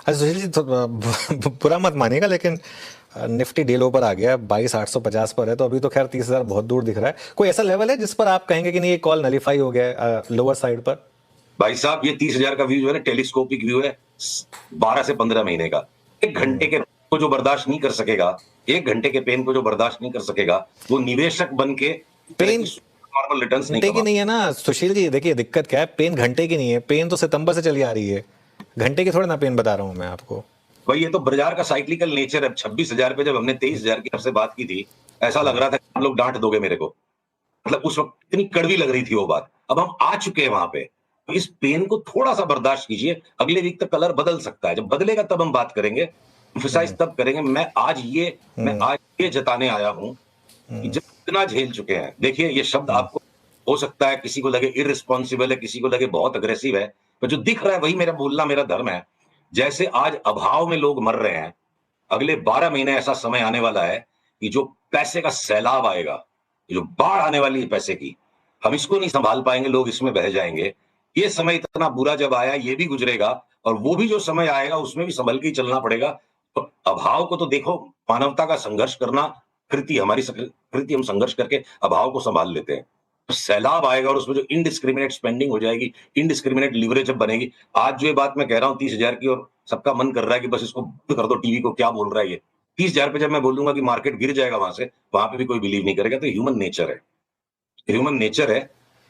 अच्छा सुशील जी, तो बुरा मत मानिएगा, लेकिन निफ्टी डे लो पर आ गया, 22,850 पर है, तो अभी तो खैर 30,000 बहुत दूर दिख रहा है। कोई ऐसा लेवल है जिस पर आप कहेंगे कि नहीं ये कॉल नलीफाई हो गया है लोअर साइड पर? भाई साहब, ये 30,000 का व्यू जो है ना, टेलीस्कोपिक व्यू है 12 से 15 महीने का। एक घंटे के को जो बर्दाश्त नहीं कर सकेगा, एक घंटे के पेन को जो बर्दाश्त नहीं कर सकेगा, वो निवेशक बन के पेन नॉर्मल रिटर्न्स नहीं घंटे की कमा। नहीं है ना सुशील जी, देखिए दिक्कत क्या है, पेन घंटे की नहीं है, पेन तो सितंबर से चली आ रही है, घंटे की थोड़ी ना पेन बता रहा हूँ मैं आपको। भाई ये तो बाजार का साइक्लिकल नेचर है। 26,000 पे जब हमने 23,000 की आपसे बात की थी, ऐसा लग रहा था कि हम लोग डांट दोगे मेरे को। मतलब उस वक्त इतनी कड़वी लग रही थी वो बात। अब हम आ चुके हैं वहां पे, तो इस पेन को थोड़ा सा बर्दाश्त कीजिए। अगले वीक तक कलर बदल सकता है, जब बदलेगा तब हम बात करेंगे, एम्फसाइज तब करेंगे। मैं आज ये जताने आया हूं कि जब इतना झेल चुके हैं, देखिए ये शब्द आपको हो सकता है किसी को लगे इररिस्पॉन्सिबल है, किसी को लगे बहुत अग्रेसिव है, पर जो दिख रहा है वही मेरा बोलना, मेरा धर्म है। जैसे आज अभाव में लोग मर रहे हैं, अगले 12 महीने ऐसा समय आने वाला है कि जो पैसे का सैलाब आएगा, जो बाढ़ आने वाली है पैसे की, हम इसको नहीं संभाल पाएंगे, लोग इसमें बह जाएंगे। ये समय इतना बुरा जब आया, ये भी गुजरेगा, और वो भी जो समय आएगा उसमें भी संभल के ही चलना पड़ेगा। तो अभाव को तो देखो, मानवता का संघर्ष करना कृति, हमारी कृति, हम संघर्ष करके अभाव को संभाल लेते हैं। तो सैलाब आएगा और उसमें जो इनडिस्क्रिमिनेट स्पेंडिंग हो जाएगी, इनडिस्क्रिमिनेट लिवरेज जब बनेगी। आज जो ये बात मैं कह रहा हूँ 30,000 की, और सबका मन कर रहा है कि बस इसको बंद कर दो, टीवी को क्या बोल रहा है ये। 30,000 पे जब मैं बोलूंगा कि मार्केट गिर जाएगा वहां से, वहां पे भी कोई बिलीव नहीं करेगा। तो ह्यूमन नेचर है, ह्यूमन नेचर है,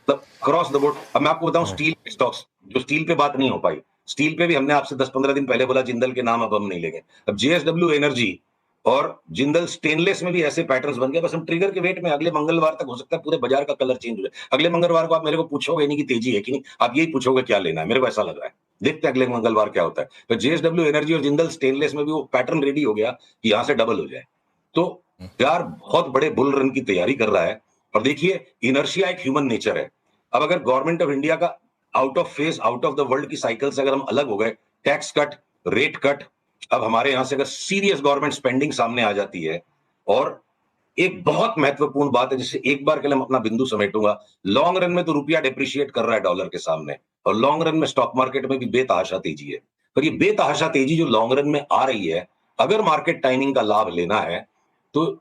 मतलब क्रॉस द बोर्ड। अब मैं आपको बताऊं, स्टील स्टॉक्स, जो स्टील पे बात नहीं हो पाई, स्टील पे भी हमने आपसे 10-15 दिन पहले बोला जिंदल के नाम अब हम नहीं लेंगे। अब जेएसडब्ल्यू एनर्जी और जिंदल स्टेनलेस में भी ऐसे पैटर्न्स बन गए। बस हम ट्रिगर के वेट में, अगले मंगलवार तक हो सकता है पूरे बाजार का कलर चेंज हो जाए। अगले मंगलवार को आप मेरे को पूछोगे नहीं कि तेजी है कि नहीं, आप यही पूछोगे क्या लेना है, मेरे को ऐसा लग रहा है। देखते हैं अगले मंगलवार क्या होता है। तो जेएसडब्ल्यू एनर्जी और जिंदल स्टेनलेस में भी वो पैटर्न रेडी हो गया कि यहां से डबल हो जाए। तो यार बहुत बड़े बुल रन की तैयारी कर रहा है। और देखिए, इनर्शिया एक ह्यूमन नेचर है। अब अगर गवर्नमेंट ऑफ इंडिया का out of phase, out of the world की साइकिल से अगर हम अलग हो गए, टैक्स कट, रेट कट, अब हमारे यहां से अगर सीरियस गवर्नमेंट स्पेंडिंग सामने आ जाती है, और एक बहुत महत्वपूर्ण बात है जिससे एक बार के लिए मैं अपना बिंदु समेटूंगा, लॉन्ग रन में तो रुपया डिप्रिशिएट कर रहा है डॉलर के सामने, और लॉन्ग रन में स्टॉक मार्केट में भी बेतहाशा तेजी है। पर ये बेतहाशा तेजी जो लॉन्ग रन में आ रही है, अगर मार्केट टाइमिंग का लाभ लेना है, तो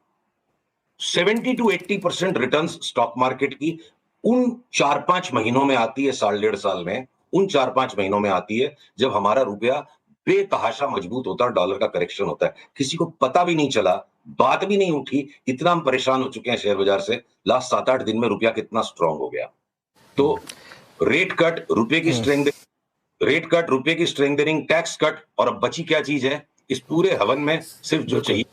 70 to 80% रिटर्न स्टॉक मार्केट की उन 4-5 महीनों में आती है, साल डेढ़ साल में, उन 4-5 महीनों में आती है जब हमारा रुपया बेतहाशा मजबूत होता है, डॉलर का करेक्शन होता है। किसी को पता भी नहीं चला, बात भी नहीं उठी, इतना हम परेशान हो चुके हैं शेयर बाजार से। लास्ट 7-8 दिन में रुपया कितना स्ट्रांग हो गया। तो रेट कट, रुपए की स्ट्रेंथ, रेट कट, रुपए की स्ट्रेंथनिंग, टैक्स कट, और अब बची क्या चीज है इस पूरे हवन में? सिर्फ जो चाहिए।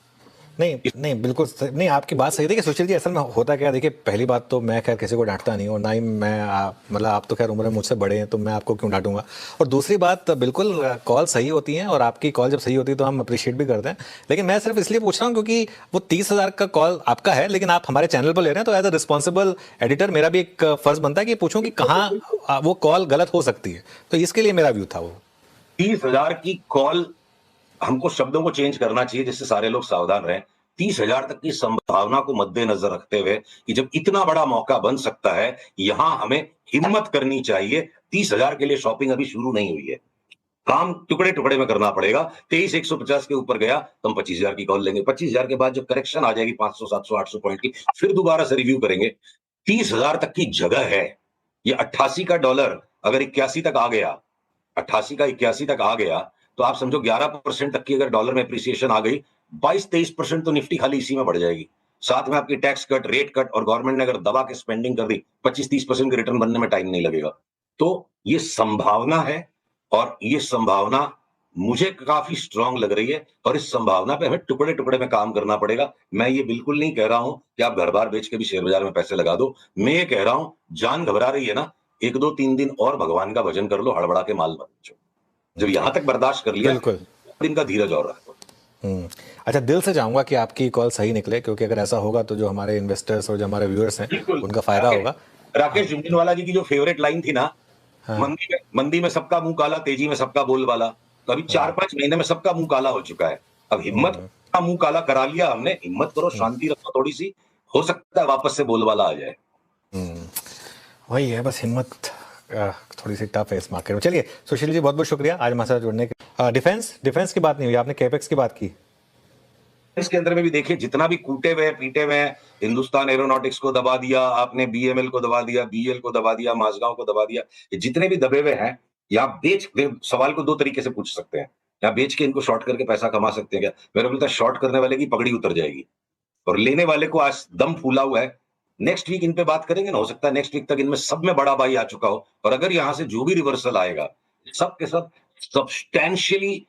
नहीं नहीं, बिल्कुल नहीं, आपकी बात सही थी कि सुशील जी असल में होता क्या है, देखिए पहली बात तो मैं खैर किसी को डांटता नहीं, और ना ही मैं मतलब आप तो खैर उम्र में मुझसे बड़े हैं, तो मैं आपको क्यों डांटूंगा। और दूसरी बात, बिल्कुल कॉल सही होती हैं, और आपकी कॉल जब सही होती है तो हम अप्रिशिएट भी करते हैं। लेकिन मैं सिर्फ इसलिए पूछ रहा हूँ क्योंकि वो 30,000 का कॉल आपका है, लेकिन आप हमारे चैनल पर ले रहे हैं, तो एज अ रिस्पॉन्सिबल एडिटर मेरा भी एक फर्ज बनता है कि पूछूं कि कहाँ वो कॉल गलत हो सकती है। तो इसके लिए मेरा व्यू था वो। 30,000 की कॉल, हमको शब्दों को चेंज करना चाहिए जिससे सारे लोग सावधान रहें। 30,000 तक की संभावना को मद्देनजर रखते हुए कि जब इतना बड़ा मौका बन सकता है, यहां हमें हिम्मत करनी चाहिए। 30,000 के लिए शॉपिंग अभी शुरू नहीं हुई है, काम टुकड़े टुकड़े में करना पड़ेगा। 23,150 के ऊपर गया तो हम 25,000 की कॉल लेंगे। 25,000 के बाद जब करेक्शन आ जाएगी 500, 700, 800 पॉइंट की, फिर दोबारा से रिव्यू करेंगे। 30,000 तक की जगह है। ये 88 का डॉलर अगर 81 तक आ गया, 88 का 81 तक आ गया, तो आप समझो 11% तक की अगर डॉलर में अप्रिसिएशन आ गई, 22-23% तो निफ्टी खाली इसी में बढ़ जाएगी। साथ में आपकी टैक्स कट, रेट कट, और गवर्नमेंट ने अगर दबा के स्पेंडिंग कर दी, 25-30% के रिटर्न बनने में टाइम नहीं लगेगा। तो ये संभावना है, और ये संभावना मुझे काफी स्ट्रांग लग रही है, और इस संभावना पे हमें टुकड़े टुकड़े में काम करना पड़ेगा। मैं ये बिल्कुल नहीं कह रहा हूं कि आप घर बार बेच के भी शेयर बाजार में पैसे लगा दो। मैं ये कह रहा हूं, जान घबरा रही है ना, 1-2-3 दिन और भगवान का भजन कर लो, हड़बड़ा के माल मत बेचो। जब यहां तक बर्दाश्त कर लिया, बिल्कुल। दिन का धीरज और रखो। अच्छा, दिल से चाहूंगा कि आपकी कॉल सही निकले, क्योंकि अगर ऐसा होगा तो जो हमारे इन्वेस्टर्स और जो हमारे व्यूअर्स हैं बिल्कुल। उनका फायदा होगा। राकेश झुनझुनवाला जी की जो फेवरेट लाइन थी ना, हाँ। मंदी में सबका मुंह काला, तेजी में सबका बोलबाला। तो अभी 4-5 महीने में सबका मुंह काला हो चुका है। अब हिम्मत का मुंह काला करा लिया हमने, हिम्मत करो, शांति रखो थोड़ी सी, हो सकता है वापस से बोलबाला आ जाए। वही है, बस हिम्मत थोड़ी सी टफ है इस मार्केट में। चलिए सुशील जी, बहुत बहुत शुक्रिया आज हमारे साथ जुड़ने के। डिफेंस की बात नहीं हुई, आपने कैपेक्स की बात की। इसके अंदर में भी देखिए, जितना भी कूटे हुए पीटे हुए हैं, हिंदुस्तान एरोनॉटिक्स को दबा दिया आपने, बीएमएल को दबा दिया, बीएल को दबा दिया, माझगांव को दबा दिया, ये जितने भी दबे हुए हैं, या सवाल को दो तरीके से पूछ सकते हैं, या बेच के इनको शॉर्ट करके पैसा कमा सकते हैं क्या? मेरे को लगता है शॉर्ट करने वाले की पगड़ी उतर जाएगी और लेने वाले को आज दम फूला हुआ है। नेक्स्ट वीक इन पे बात करेंगे ना, हो सकता है नेक्स्ट वीक तक इनमें सब में बड़ा बाई आ चुका हो, और अगर यहां से जो भी रिवर्सल आएगा, सब के सब सब्सटैंशियली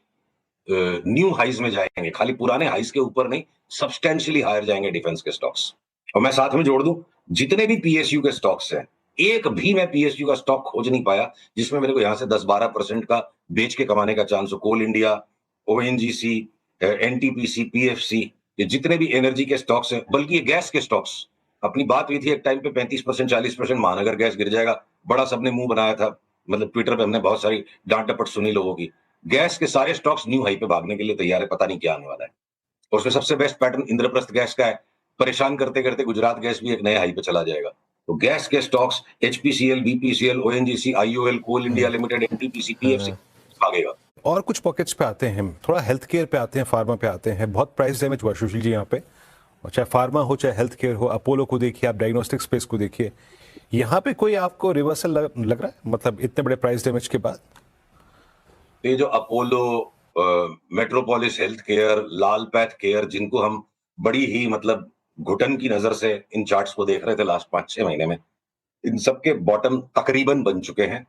न्यू हाइज में जाएंगे, खाली पुराने हाइज के ऊपर नहीं, सब्सटैंशियली हायर जाएंगे डिफेंस के स्टॉक्स। और मैं साथ में जोड़ दूं, जितने भी पीएसयू के स्टॉक्स हैं, एक भी मैं पीएसयू का स्टॉक खोज नहीं पाया जिसमें मेरे को यहां से 10-12% का बेच के कमाने का चांस हो। कोल इंडिया, ओएनजीसी, एनटीपीसी, पीएफसी, ये जितने भी एनर्जी के स्टॉक्स हैं, बल्कि ये गैस के स्टॉक्स, अपनी बात हुई थी एक टाइम पे 35%, 40% महानगर गैस गिर जाएगा, बड़ा सबने मुंह बनाया था, मतलब ट्विटर पे हमने बहुत सारी डांट डपट सुनी लोगों की। गैस के सारे स्टॉक्स न्यू हाई पे भागने के लिए तैयार है, पता नहीं क्या आने वाला है। और उसमें सबसे बेस्ट पैटर्न इंद्रप्रस्थ गैस का है, परेशान करते करते गुजरात गैस भी एक नए हाई पे चला जाएगा। तो गैस के stocks HPCL, BPCL, ONGC, IOL, Coal India limited, NTPC, PFC भागेगा। और कुछ पॉकेट्स पे आते हैं हम, थोड़ा हेल्थ केयर पे आते हैं, फार्मा पे आते हैं। बहुत प्राइस डैमेज हुआ सुशील जी यहाँ पे, और चाहे फार्मा हो चाहे हेल्थ केयर हो। अपोलो को देखिए, आप डायग्नोस्टिक स्पेस को देखिए, यहाँ पे कोई आपको रिवर्सल लग रहा है, मतलब इतने बड़े प्राइस डैमेज के बाद? ये जो अपोलो, मेट्रोपोलिस हेल्थ केयर, लाल पैथ केयर, जिनको हम बड़ी ही मतलब घुटन की नजर से इन चार्ट्स को देख रहे थे लास्ट 5-6 महीने में, इन सबके बॉटम तकरीबन बन चुके हैं।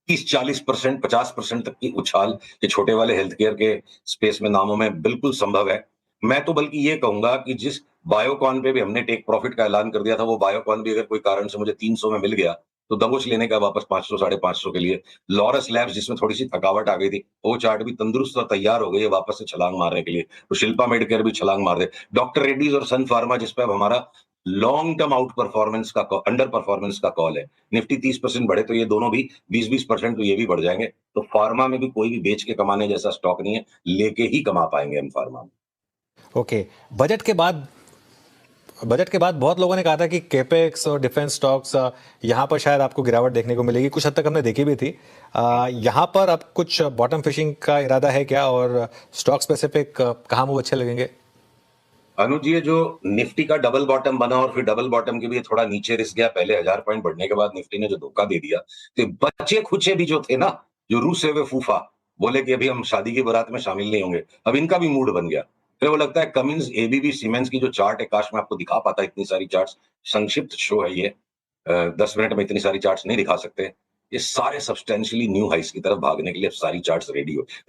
30-40%, 50% तक की उछाल ये छोटे वाले हेल्थ केयर के स्पेस में नामों में बिल्कुल संभव है। मैं तो बल्कि ये कहूंगा कि जिस बायोकॉन पे भी हमने टेक प्रॉफिट का ऐलान कर दिया था, वो बायोकॉन भी अगर कोई कारण से मुझे 300 में मिल गया तो दबोच लेने का वापस 500, 550 के लिए। लॉरस लैब्स, जिसमें थोड़ी सी थकावट आ गई थी, वो चार्ट भी तंदुरुस्त और तैयार हो गई है वापस से छलांग मारने के लिए। तो शिल्पा मेडिकेयर भी छलांग मार दे। डॉक्टर रेड्डीज और सन फार्मा, जिसपे अब हमारा लॉन्ग टर्म आउट परफॉर्मेंस का अंडर परफॉर्मेंस का कॉल है, निफ्टी 30% बढ़े तो ये दोनों भी 20-20%, तो ये भी बढ़ जाएंगे। तो फार्मा में भी कोई भी बेच के कमाने जैसा स्टॉक नहीं है, लेके ही कमा पाएंगे हम फार्मा में। ओके, बजट के बाद बहुत लोगों ने कहा था कि केपेक्स और डिफेंस स्टॉक्स यहाँ पर शायद आपको गिरावट देखने को मिलेगी, कुछ हद तक हमने देखी भी थी। यहाँ पर अब कुछ बॉटम फिशिंग का इरादा है क्या, और स्टॉक स्पेसिफिक कहाँ वो अच्छे लगेंगे? अनुज, ये जो निफ्टी का डबल बॉटम बना और फिर डबल बॉटम के भी थोड़ा नीचे रिस गया, पहले 1000 पॉइंट बढ़ने के बाद निफ्टी ने जो धोखा दे दिया, तो बच्चे खुचे भी जो थे ना, जो रूस से हुए फूफा, बोले कि अभी हम शादी की बारात में शामिल नहीं होंगे, अब इनका भी मूड बन गया। फिर वो लगता है कमिंस, एबीबी, सीमेंस की जो चार्ट है, काश मैं आपको दिखा पाता इतनी सारी चार्ट्स, संक्षिप्त शो है ये, 10 मिनट में इतनी सारी चार्ट्स नहीं दिखा सकते। ये सारे सब्सटेंशियली न्यू हाइस की तरफ भागने के लिए सारी चार्ट्स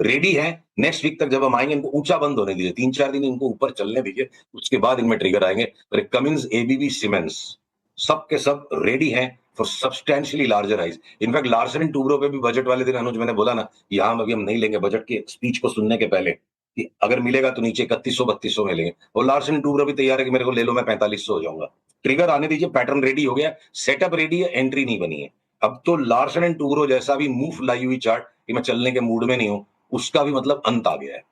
रेडी है। नेक्स्ट वीक तक जब हम आएंगे, इनको ऊंचा बंद होने दीजिए, 3-4 दिन इनको ऊपर चलने दीजिए, उसके बाद इनमें ट्रिगर आएंगे। कमिंस, एबीबी, सीमेंस, सब के सब रेडी हैं for substantially larger highs. In fact Larsen and Toubro पे भी बजट वाले दिन, अनुज, मैंने बोला ना, यहां अभी हम नहीं लेंगे बजट की स्पीच को सुनने के पहले, कि अगर मिलेगा तो नीचे 3100-3200 में लेंगे। और लार्सन एंड टूब्रो भी तैयार है कि मेरे को ले लो, मैं 4500 हो जाऊंगा। ट्रिगर आने दीजिए, पैटर्न रेडी हो गया, सेटअप रेडी है, एंट्री नहीं बनी है। अब तो लार्सन एंड टूब्रो जैसा भी मूव लाई हुई चार्ट कि मैं चलने के मूड में नहीं हूं, उसका भी मतलब अंत आ गया है।